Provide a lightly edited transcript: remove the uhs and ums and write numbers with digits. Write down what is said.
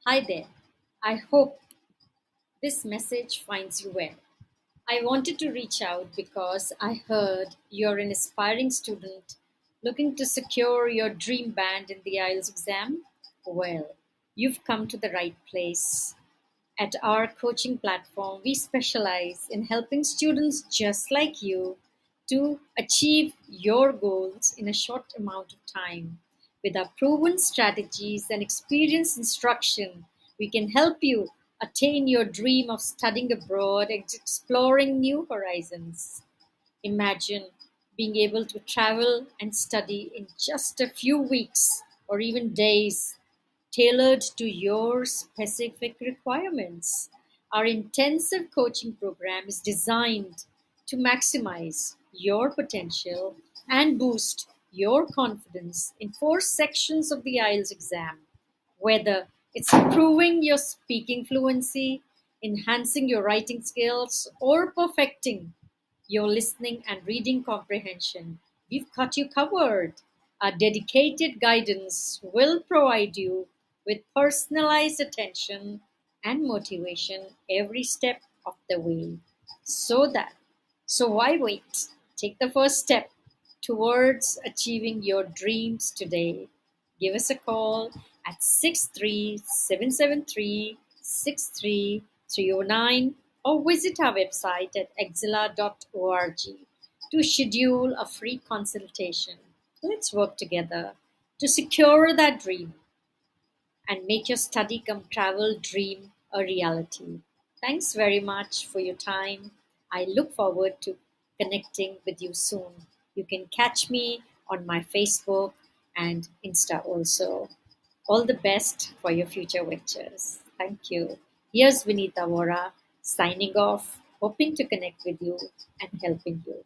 Hi there. I hope this message finds you well. I wanted to reach out because I heard you're an aspiring student looking to secure your dream band in the IELTS exam. Well, you've come to the right place. At our coaching platform, we specialize in helping students just like you to achieve your goals in a short amount of time. With our proven strategies and experienced instruction, we can help you attain your dream of studying abroad and exploring new horizons. Imagine being able to travel and study in just a few weeks or even days, tailored to your specific requirements. Our intensive coaching program is designed to maximize your potential and boost your confidence in four sections of the IELTS exam, whether it's improving your speaking fluency, enhancing your writing skills, or perfecting your listening and reading comprehension. We've got you covered. Our dedicated guidance will provide you with personalized attention and motivation every step of the way. So that, so why wait? Take the first step towards achieving your dreams today. Give us a call at 63773 or visit our website at exila.org to schedule a free consultation. Let's work together to secure that dream and make your study come travel dream a reality. Thanks very much for your time. I look forward to connecting with you soon. You can catch me on my Facebook and Insta also. All the best for your future ventures. Thank you. Here's Vinita Vora signing off, hoping to connect with you and helping you.